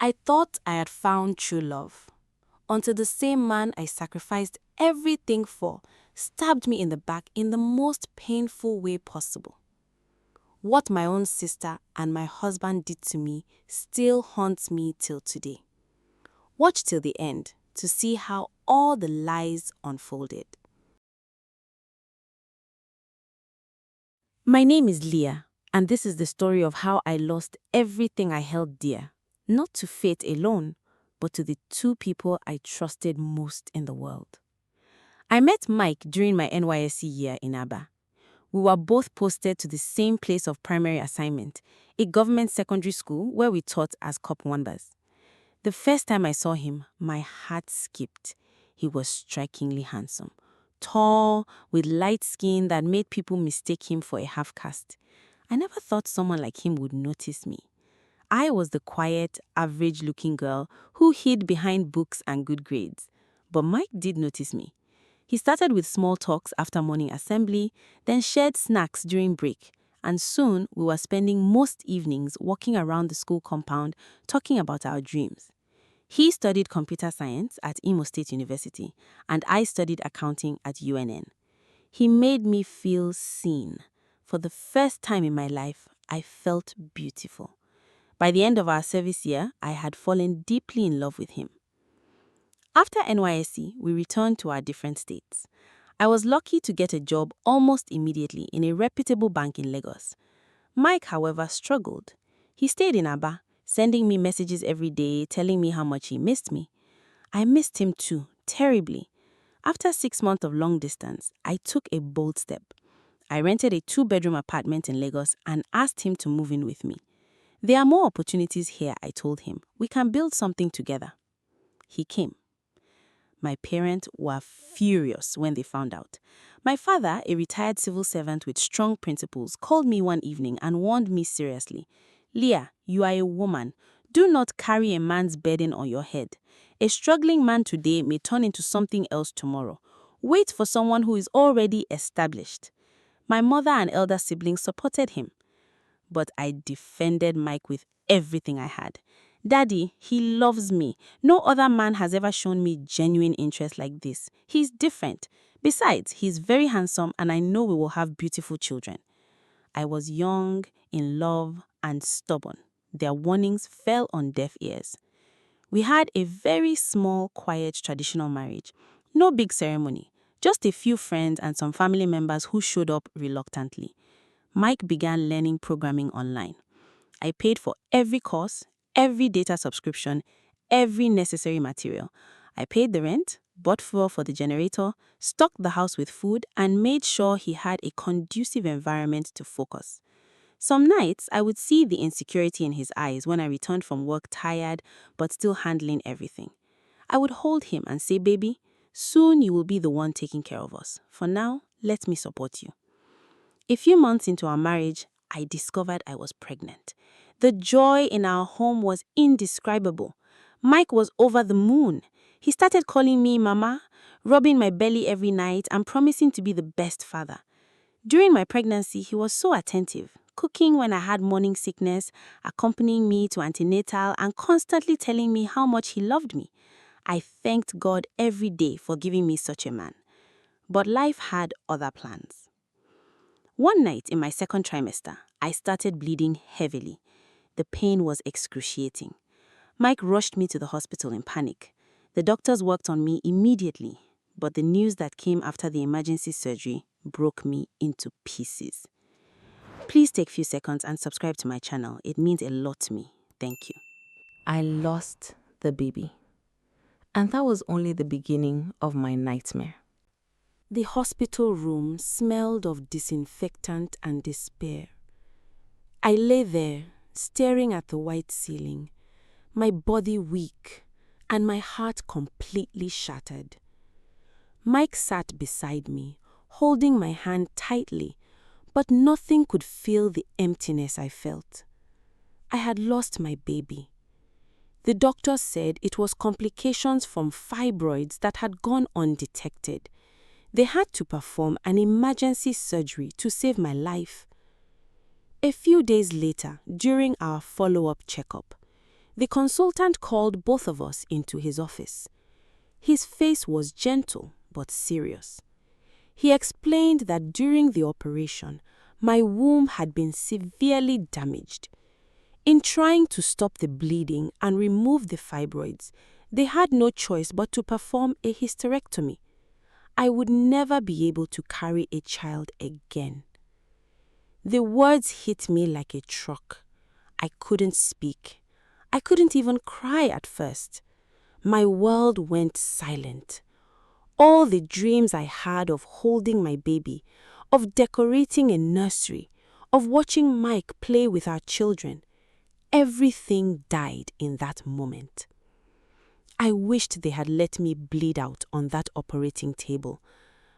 I thought I had found true love, until the same man I sacrificed everything for stabbed me in the back in the most painful way possible. What my own sister and my husband did to me still haunts me till today. Watch till the end to see how all the lies unfolded. My name is Leah, and this is the story of how I lost everything I held dear, not to fate alone, but to the two people I trusted most in the world. I met Mike during my NYSC year in Aba. We were both posted to the same place of primary assignment, a government secondary school where we taught as Cop Wonders. The first time I saw him, my heart skipped. He was strikingly handsome, tall, with light skin that made people mistake him for a half-caste. I never thought someone like him would notice me. I was the quiet, average-looking girl who hid behind books and good grades. But Mike did notice me. He started with small talks after morning assembly, then shared snacks during break, and soon we were spending most evenings walking around the school compound talking about our dreams. He studied computer science at Imo State University, and I studied accounting at UNN. He made me feel seen. For the first time in my life, I felt beautiful. By the end of our service year, I had fallen deeply in love with him. After NYSC, we returned to our different states. I was lucky to get a job almost immediately in a reputable bank in Lagos. Mike, however, struggled. He stayed in Aba, sending me messages every day, telling me how much he missed me. I missed him too, terribly. After 6 months of long distance, I took a bold step. I rented a 2-bedroom apartment in Lagos and asked him to move in with me. There are more opportunities here, I told him. We can build something together. He came. My parents were furious when they found out. My father, a retired civil servant with strong principles, called me one evening and warned me seriously. Leah, you are a woman. Do not carry a man's burden on your head. A struggling man today may turn into something else tomorrow. Wait for someone who is already established. My mother and elder siblings supported him. But I defended Mike with everything I had. Daddy, he loves me. No other man has ever shown me genuine interest like this. He's different. Besides, he's very handsome and I know we will have beautiful children. I was young, in love, and stubborn. Their warnings fell on deaf ears. We had a very small, quiet, traditional marriage. No big ceremony. Just a few friends and some family members who showed up reluctantly. Mike began learning programming online. I paid for every course, every data subscription, every necessary material. I paid the rent, bought fuel for the generator, stocked the house with food, and made sure he had a conducive environment to focus. Some nights, I would see the insecurity in his eyes when I returned from work tired but still handling everything. I would hold him and say, "Baby, soon you will be the one taking care of us. For now, let me support you." A few months into our marriage, I discovered I was pregnant. The joy in our home was indescribable. Mike was over the moon. He started calling me Mama, rubbing my belly every night, and promising to be the best father. During my pregnancy, he was so attentive, cooking when I had morning sickness, accompanying me to antenatal, and constantly telling me how much he loved me. I thanked God every day for giving me such a man. But life had other plans. One night in my second trimester, I started bleeding heavily. The pain was excruciating. Mike rushed me to the hospital in panic. The doctors worked on me immediately, but the news that came after the emergency surgery broke me into pieces. Please take a few seconds and subscribe to my channel. It means a lot to me. Thank you. I lost the baby. And that was only the beginning of my nightmare. The hospital room smelled of disinfectant and despair. I lay there, staring at the white ceiling, my body weak and my heart completely shattered. Mike sat beside me, holding my hand tightly, but nothing could fill the emptiness I felt. I had lost my baby. The doctor said it was complications from fibroids that had gone undetected. They had to perform an emergency surgery to save my life. A few days later, during our follow-up checkup, The consultant called both of us into his office. His face was gentle but serious. He explained that during the operation, my womb had been severely damaged. In trying to stop the bleeding and remove the fibroids, they had no choice but to perform a hysterectomy. I would never be able to carry a child again. The words hit me like a truck. I couldn't speak. I couldn't even cry at first. My world went silent. All the dreams I had of holding my baby, of decorating a nursery, of watching Mike play with our children, everything died in that moment. I wished they had let me bleed out on that operating table.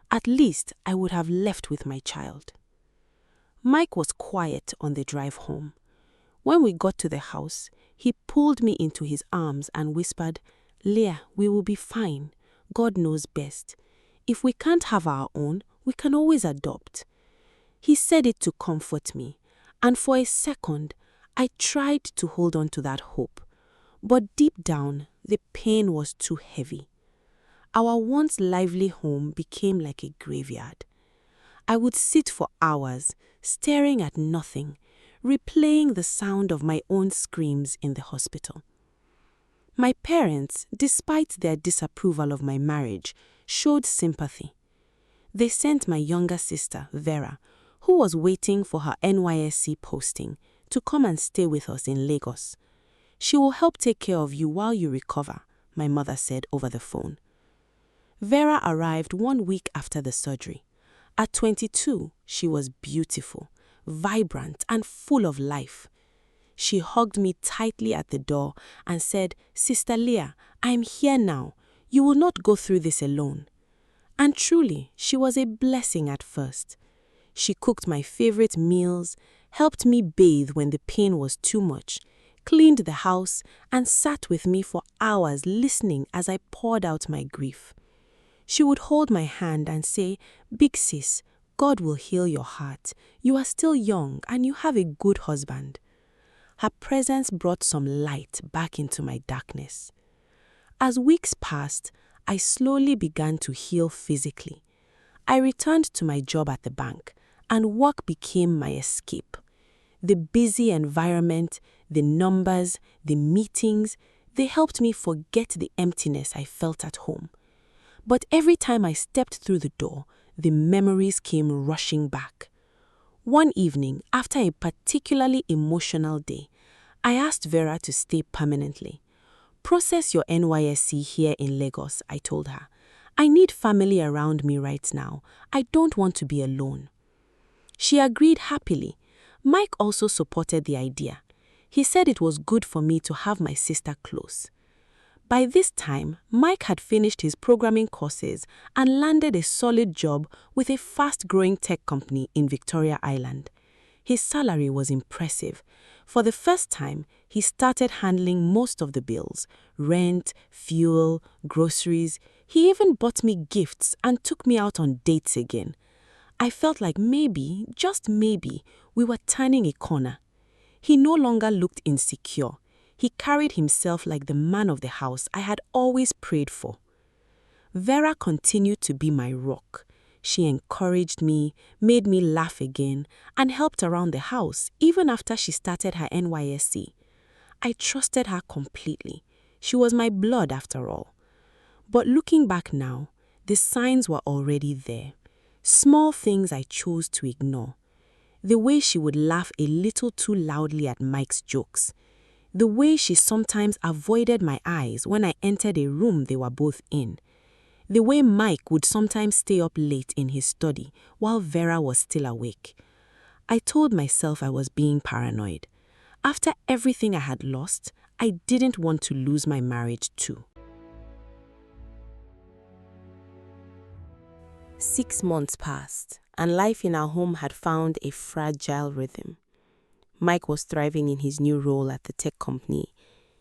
At least I would have left with my child. Mike was quiet on the drive home. When we got to the house, he pulled me into his arms and whispered, "Leah, we will be fine. God knows best. If we can't have our own, we can always adopt." He said it to comfort me, and for a second, I tried to hold on to that hope. But deep down, the pain was too heavy. Our once lively home became like a graveyard. I would sit for hours, staring at nothing, replaying the sound of my own screams in the hospital. My parents, despite their disapproval of my marriage, showed sympathy. They sent my younger sister, Vera, who was waiting for her NYSC posting, to come and stay with us in Lagos. "She will help take care of you while you recover," my mother said over the phone. Vera arrived 1 week after the surgery. At 22, she was beautiful, vibrant, and full of life. She hugged me tightly at the door and said, "Sister Leah, I am here now. You will not go through this alone." And truly, she was a blessing at first. She cooked my favorite meals, helped me bathe when the pain was too much, cleaned the house, and sat with me for hours listening as I poured out my grief. She would hold my hand and say, "Big sis, God will heal your heart. You are still young and you have a good husband." Her presence brought some light back into my darkness. As weeks passed, I slowly began to heal physically. I returned to my job at the bank, and work became my escape. The busy environment, the numbers, the meetings, they helped me forget the emptiness I felt at home. But every time I stepped through the door, the memories came rushing back. One evening, after a particularly emotional day, I asked Vera to stay permanently. "Process your NYSC here in Lagos," I told her. "I need family around me right now. I don't want to be alone." She agreed happily. Mike also supported the idea. He said it was good for me to have my sister close. By this time, Mike had finished his programming courses and landed a solid job with a fast-growing tech company in Victoria Island. His salary was impressive. For the first time, he started handling most of the bills: rent, fuel, groceries. He even bought me gifts and took me out on dates again. I felt like maybe, just maybe, we were turning a corner. He no longer looked insecure. He carried himself like the man of the house I had always prayed for. Vera continued to be my rock. She encouraged me, made me laugh again, and helped around the house even after she started her NYSC. I trusted her completely. She was my blood after all. But looking back now, the signs were already there. Small things I chose to ignore. The way she would laugh a little too loudly at Mike's jokes. The way she sometimes avoided my eyes when I entered a room they were both in. The way Mike would sometimes stay up late in his study while Vera was still awake. I told myself I was being paranoid. After everything I had lost, I didn't want to lose my marriage too. 6 months passed, and life in our home had found a fragile rhythm. Mike was thriving in his new role at the tech company.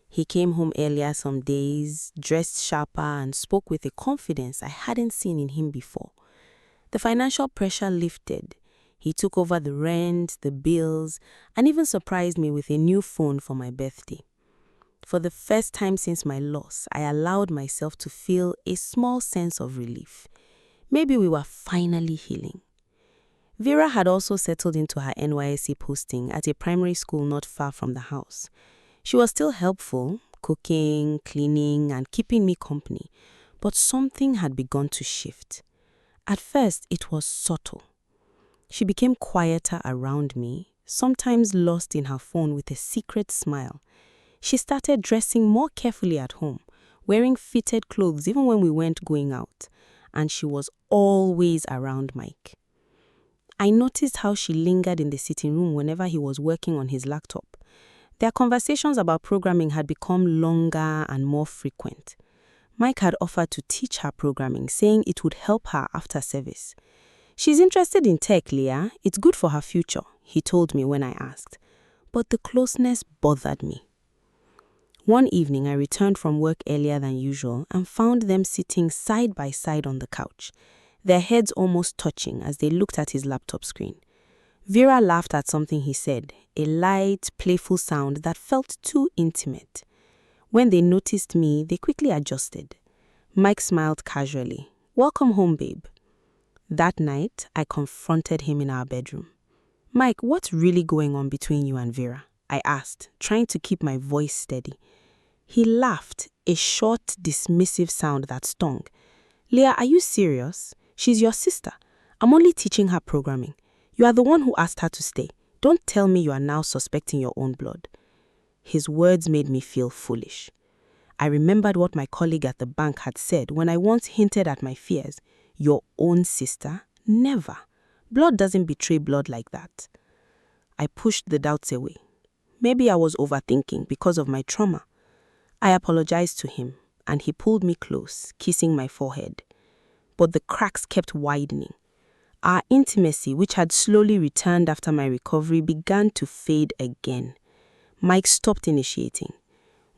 He came home earlier some days, dressed sharper, and spoke with a confidence I hadn't seen in him before. The financial pressure lifted. He took over the rent, the bills, and even surprised me with a new phone for my birthday. For the first time since my loss, I allowed myself to feel a small sense of relief. Maybe we were finally healing. Vera had also settled into her NYSC posting at a primary school not far from the house. She was still helpful, cooking, cleaning, and keeping me company, but something had begun to shift. At first, it was subtle. She became quieter around me, sometimes lost in her phone with a secret smile. She started dressing more carefully at home, wearing fitted clothes even when we weren't going out, and she was always around Mike. I noticed how she lingered in the sitting room whenever he was working on his laptop. Their conversations about programming had become longer and more frequent. Mike had offered to teach her programming, saying it would help her after service. "She's interested in tech, Leah. It's good for her future," he told me when I asked. But the closeness bothered me. One evening, I returned from work earlier than usual and found them sitting side by side on the couch, their heads almost touching as they looked at his laptop screen. Vera laughed at something he said, a light, playful sound that felt too intimate. When they noticed me, they quickly adjusted. Mike smiled casually. "Welcome home, babe." That night, I confronted him in our bedroom. "Mike, what's really going on between you and Vera?" I asked, trying to keep my voice steady. He laughed, a short, dismissive sound that stung. "Leah, are you serious? She's your sister. I'm only teaching her programming. You are the one who asked her to stay. Don't tell me you are now suspecting your own blood." His words made me feel foolish. I remembered what my colleague at the bank had said when I once hinted at my fears. Your own sister? Never. Blood doesn't betray blood like that. I pushed the doubts away. Maybe I was overthinking because of my trauma. I apologized to him, and he pulled me close, kissing my forehead. But the cracks kept widening. Our intimacy, which had slowly returned after my recovery, began to fade again. Mike stopped initiating.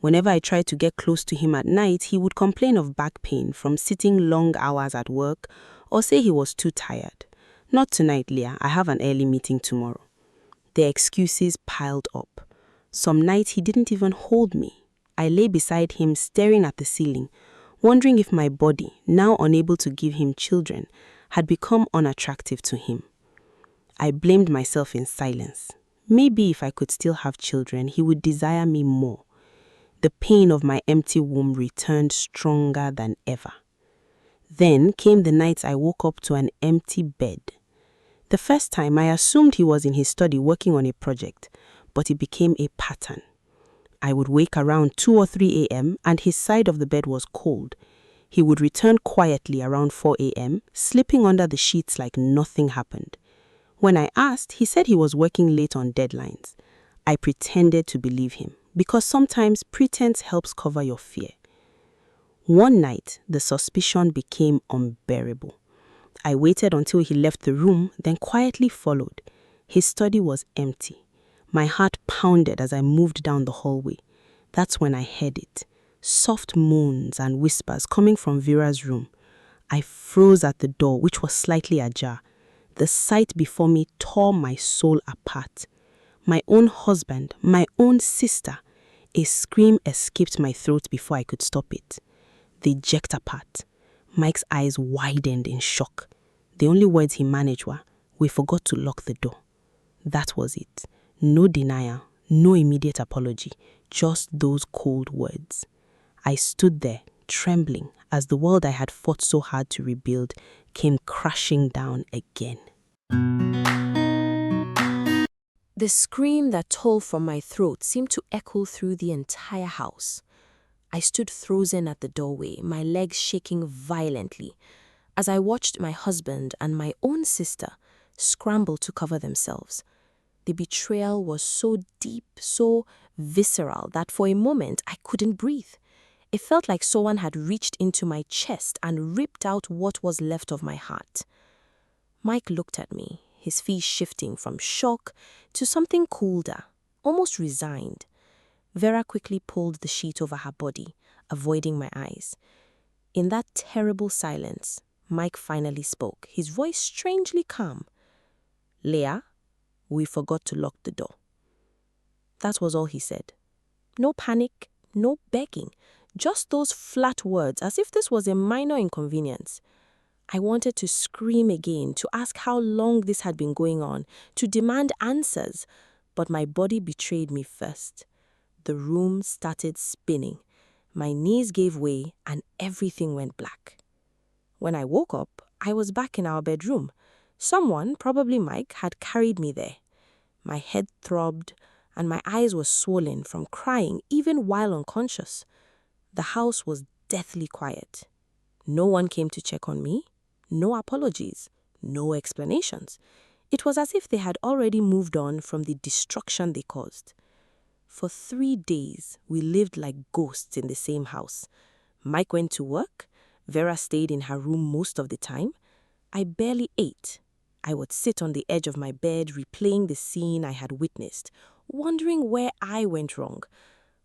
Whenever I tried to get close to him at night, he would complain of back pain from sitting long hours at work or say he was too tired. "Not tonight, Leah. I have an early meeting tomorrow." The excuses piled up. Some nights he didn't even hold me. I lay beside him staring at the ceiling, wondering if my body, now unable to give him children, had become unattractive to him. I blamed myself in silence. Maybe if I could still have children, he would desire me more. The pain of my empty womb returned stronger than ever. Then came the nights I woke up to an empty bed. The first time I assumed he was in his study working on a project, but it became a pattern. I would wake around 2 or 3 a.m. and his side of the bed was cold. He would return quietly around 4 a.m., slipping under the sheets like nothing happened. When I asked, he said he was working late on deadlines. I pretended to believe him, because sometimes pretense helps cover your fear. One night, the suspicion became unbearable. I waited until he left the room, then quietly followed. His study was empty. My heart pounded as I moved down the hallway. That's when I heard it. Soft moans and whispers coming from Vera's room. I froze at the door, which was slightly ajar. The sight before me tore my soul apart. My own husband, my own sister. A scream escaped my throat before I could stop it. They jerked apart. Mike's eyes widened in shock. The only words he managed were, "We forgot to lock the door." That was it. No denial, no immediate apology, just those cold words. I stood there, trembling, as the world I had fought so hard to rebuild came crashing down again. The scream that told from my throat seemed to echo through the entire house. I stood frozen at the doorway, my legs shaking violently, as I watched my husband and my own sister scramble to cover themselves. The betrayal was so deep, so visceral, that for a moment I couldn't breathe. It felt like someone had reached into my chest and ripped out what was left of my heart. Mike looked at me, his face shifting from shock to something colder, almost resigned. Vera quickly pulled the sheet over her body, avoiding my eyes. In that terrible silence, Mike finally spoke, his voice strangely calm. "Leah, we forgot to lock the door." That was all he said. No panic, No begging. Just those flat words, as if this was a minor inconvenience. I wanted to scream again, to ask how long this had been going on, to demand answers, but my body betrayed me first. The room started spinning. My knees gave way and everything went black. When I woke up, I was back in our bedroom. Someone, probably Mike, had carried me there. My head throbbed and my eyes were swollen from crying even while unconscious. The house was deathly quiet. No one came to check on me. No apologies. No explanations. It was as if they had already moved on from the destruction they caused. For 3 days, we lived like ghosts in the same house. Mike went to work. Vera stayed in her room most of the time. I barely ate. I would sit on the edge of my bed replaying the scene I had witnessed, wondering where I went wrong.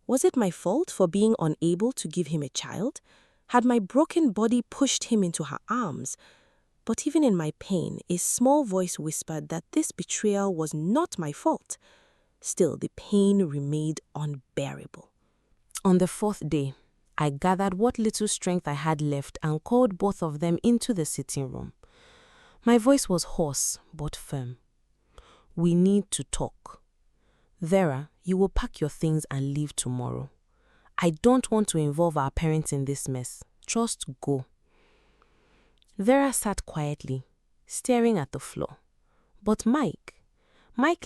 Was it my fault for being unable to give him a child? Had my broken body pushed him into her arms? But even in my pain, a small voice whispered that this betrayal was not my fault. Still, the pain remained unbearable. On the 4th day, I gathered what little strength I had left and called both of them into the sitting room. My voice was hoarse but firm. We need to talk. Vera, you will pack your things and leave tomorrow. I don't want to involve our parents in this mess. Just go. Vera sat quietly, staring at the floor. But Mike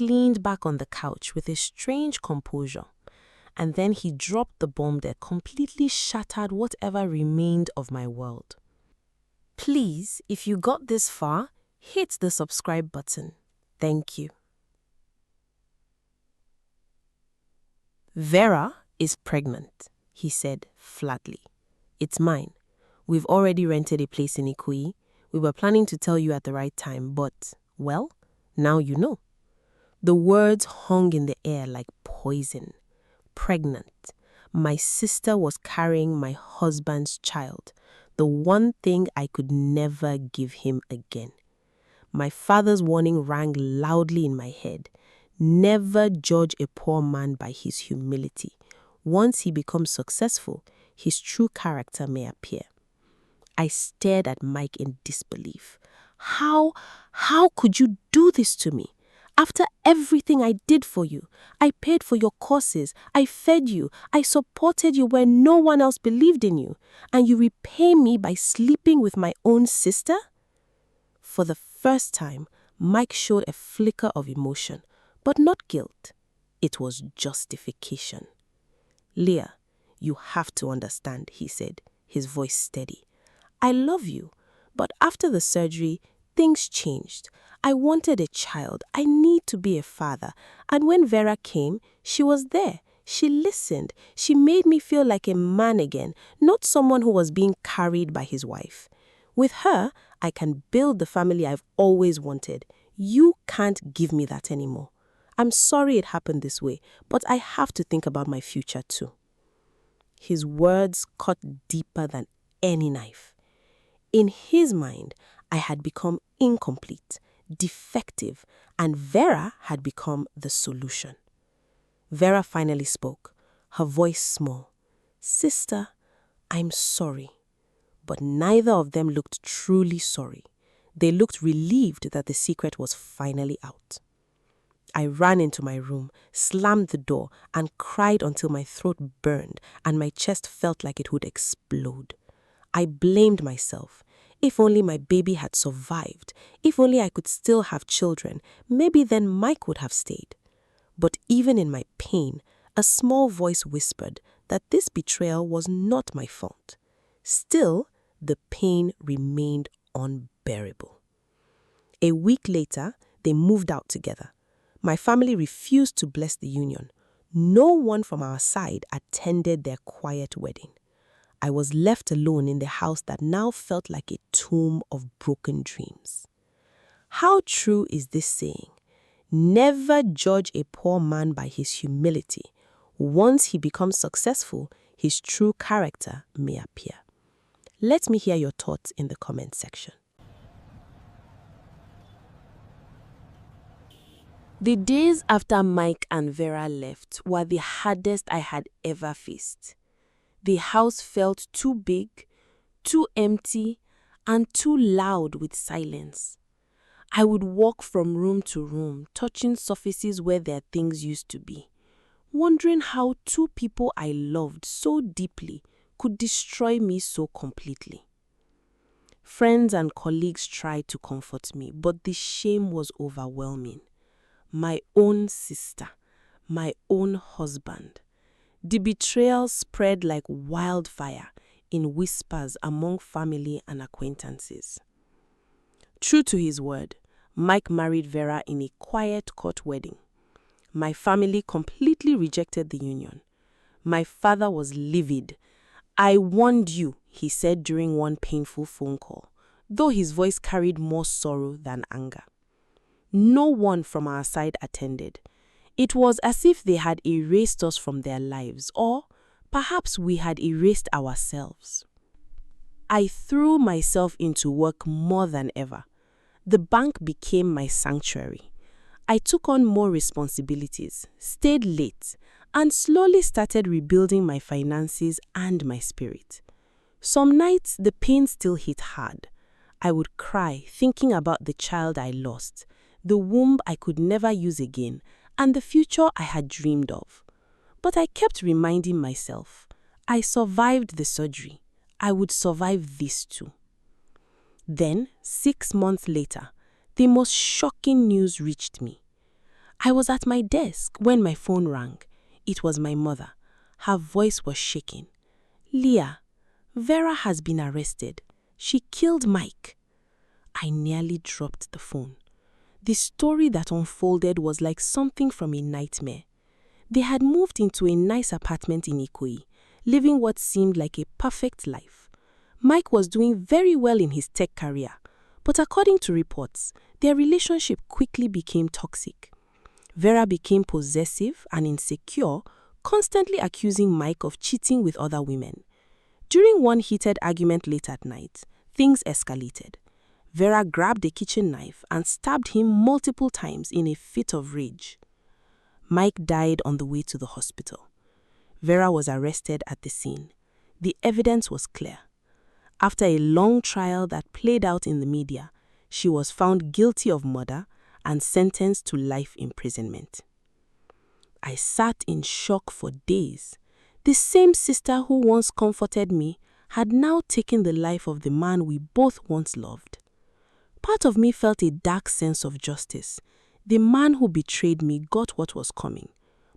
leaned back on the couch with a strange composure. And then he dropped the bomb that completely shattered whatever remained of my world. Please, if you got this far, hit the subscribe button. Thank you. Vera is pregnant, he said flatly. It's mine. We've already rented a place in Ikoyi. We were planning to tell you at the right time, but, well, now you know. The words hung in the air like poison. Pregnant. My sister was carrying my husband's child, the one thing I could never give him again. My father's warning rang loudly in my head. Never judge a poor man by his humility. Once he becomes successful, his true character may appear. I stared at Mike in disbelief. How could you do this to me? After everything I did for you, I paid for your courses, I fed you, I supported you where no one else believed in you, and you repay me by sleeping with my own sister? For the first time, Mike showed a flicker of emotion, but not guilt. It was justification. Leah, you have to understand, he said, his voice steady. I love you, but after the surgery, things changed. I wanted a child. I need to be a father. And when Vera came, she was there. She listened. She made me feel like a man again, not someone who was being carried by his wife. With her, I can build the family I've always wanted. You can't give me that anymore. I'm sorry it happened this way, but I have to think about my future too. His words cut deeper than any knife. In his mind, I had become incomplete, defective, and Vera had become the solution. Vera finally spoke, her voice small. Sister, I'm sorry. But neither of them looked truly sorry. They looked relieved that the secret was finally out. I ran into my room, slammed the door, and cried until my throat burned and my chest felt like it would explode. I blamed myself. If only my baby had survived, if only I could still have children, maybe then Mike would have stayed. But even in my pain, a small voice whispered that this betrayal was not my fault. Still, the pain remained unbearable. A week later, they moved out together. My family refused to bless the union. No one from our side attended their quiet wedding. I was left alone in the house that now felt like a tomb of broken dreams. How true is this saying? Never judge a poor man by his humility. Once he becomes successful, his true character may appear. Let me hear your thoughts in the comment section. The days after Mike and Vera left were the hardest I had ever faced. The house felt too big, too empty, and too loud with silence. I would walk from room to room, touching surfaces where their things used to be, wondering how two people I loved so deeply could destroy me so completely. Friends and colleagues tried to comfort me, but the shame was overwhelming. My own sister, my own husband. The betrayal spread like wildfire in whispers among family and acquaintances. True to his word, Mike married Vera in a quiet court wedding. My family completely rejected the union. My father was livid. "I warned you," he said during one painful phone call, though his voice carried more sorrow than anger. No one from our side attended. It was as if they had erased us from their lives, or perhaps we had erased ourselves. I threw myself into work more than ever. The bank became my sanctuary. I took on more responsibilities, stayed late, and slowly started rebuilding my finances and my spirit. Some nights the pain still hit hard. I would cry thinking about the child I lost, the womb I could never use again, and the future I had dreamed of. But I kept reminding myself, I survived the surgery. I would survive this too. Then, 6 months later, the most shocking news reached me. I was at my desk when my phone rang. It was my mother. Her voice was shaking. "Leah, Vera has been arrested. She killed Mike." I nearly dropped the phone. The story that unfolded was like something from a nightmare. They had moved into a nice apartment in Ikoyi, living what seemed like a perfect life. Mike was doing very well in his tech career, but according to reports, their relationship quickly became toxic. Vera became possessive and insecure, constantly accusing Mike of cheating with other women. During one heated argument late at night, things escalated. Vera grabbed a kitchen knife and stabbed him multiple times in a fit of rage. Mike died on the way to the hospital. Vera was arrested at the scene. The evidence was clear. After a long trial that played out in the media, she was found guilty of murder and sentenced to life imprisonment. I sat in shock for days. The same sister who once comforted me had now taken the life of the man we both once loved. Part of me felt a dark sense of justice. The man who betrayed me got what was coming.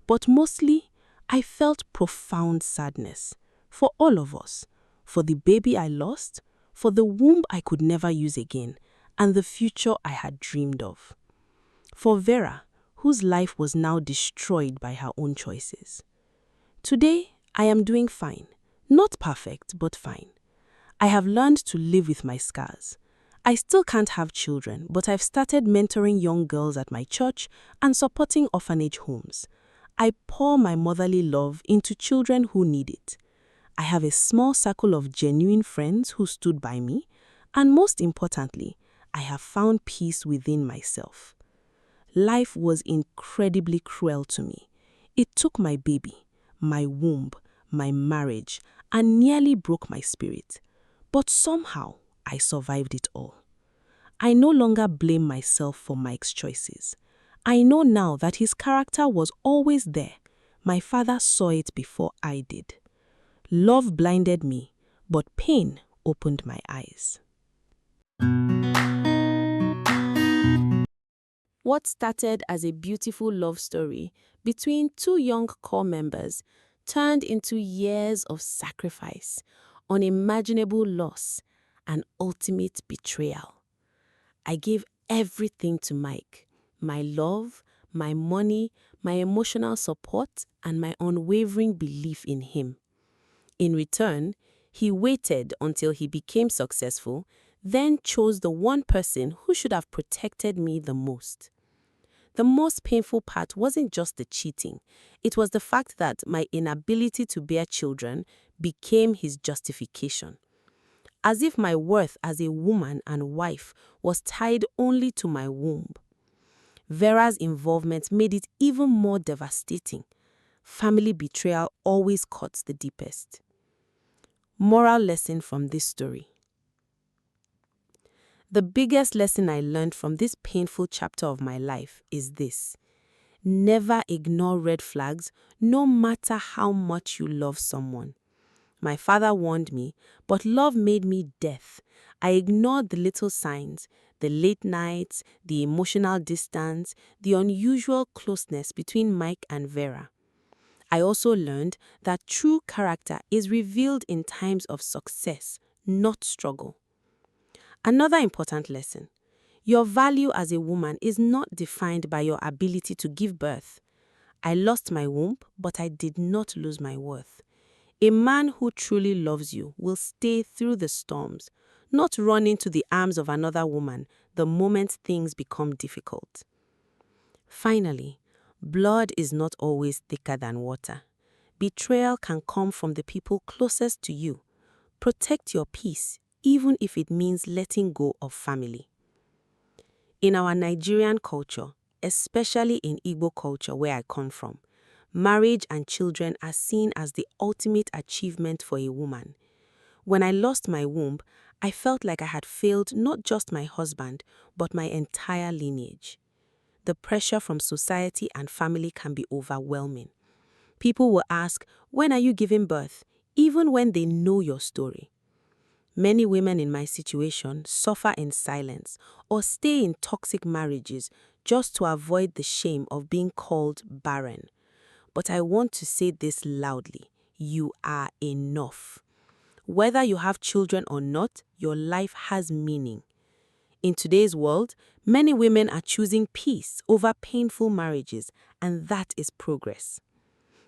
But mostly, I felt profound sadness for all of us, for the baby I lost, for the womb I could never use again, and the future I had dreamed of. For Vera, whose life was now destroyed by her own choices. Today, I am doing fine. Not perfect, but fine. I have learned to live with my scars. I still can't have children, but I've started mentoring young girls at my church and supporting orphanage homes. I pour my motherly love into children who need it. I have a small circle of genuine friends who stood by me, and most importantly, I have found peace within myself. Life was incredibly cruel to me. It took my baby, my womb, my marriage, and nearly broke my spirit. But somehow, I survived it all. I no longer blame myself for Mike's choices. I know now that his character was always there. My father saw it before I did. Love blinded me, but pain opened my eyes. What started as a beautiful love story between two young core members turned into years of sacrifice, unimaginable loss, and ultimate betrayal. I gave everything to Mike, my love, my money, my emotional support, and my unwavering belief in him. In return, he waited until he became successful, then chose the one person who should have protected me the most. The most painful part wasn't just the cheating. It was the fact that my inability to bear children became his justification. As if my worth as a woman and wife was tied only to my womb. Vera's involvement made it even more devastating. Family betrayal always cuts the deepest. Moral lesson from this story. The biggest lesson I learned from this painful chapter of my life is this: never ignore red flags, no matter how much you love someone. My father warned me, but love made me deaf. I ignored the little signs, the late nights, the emotional distance, the unusual closeness between Mike and Vera. I also learned that true character is revealed in times of success, not struggle. Another important lesson: your value as a woman is not defined by your ability to give birth. I lost my womb, but I did not lose my worth. A man who truly loves you will stay through the storms, not run into the arms of another woman the moment things become difficult. Finally, blood is not always thicker than water. Betrayal can come from the people closest to you. Protect your peace, even if it means letting go of family. In our Nigerian culture, especially in Igbo culture where I come from, marriage and children are seen as the ultimate achievement for a woman. When I lost my womb, I felt like I had failed not just my husband, but my entire lineage. The pressure from society and family can be overwhelming. People will ask, "When are you giving birth?" even when they know your story. Many women in my situation suffer in silence or stay in toxic marriages just to avoid the shame of being called barren. But I want to say this loudly: you are enough. Whether you have children or not, your life has meaning. In today's world, many women are choosing peace over painful marriages, and that is progress.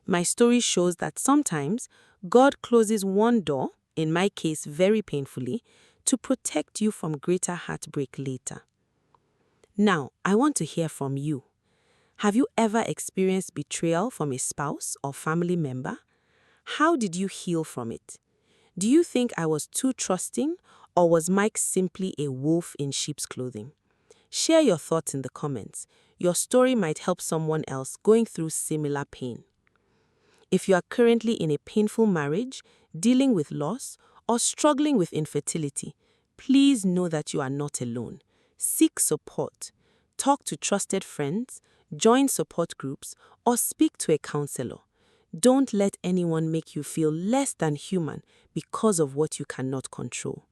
My story shows that sometimes God closes one door, in my case very painfully, to protect you from greater heartbreak later. Now, I want to hear from you. Have you ever experienced betrayal from a spouse or family member? How did you heal from it? Do you think I was too trusting, or was Mike simply a wolf in sheep's clothing? Share your thoughts in the comments. Your story might help someone else going through similar pain. If you are currently in a painful marriage, dealing with loss, or struggling with infertility, please know that you are not alone. Seek support. Talk to trusted friends, join support groups, or speak to a counselor. Don't let anyone make you feel less than human because of what you cannot control.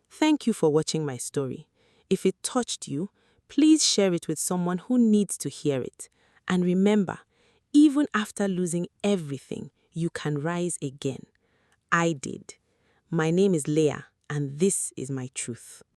Thank you for watching my story. If it touched you, please share it with someone who needs to hear it. And remember, even after losing everything, you can rise again. I did. My name is Leah, and this is my truth.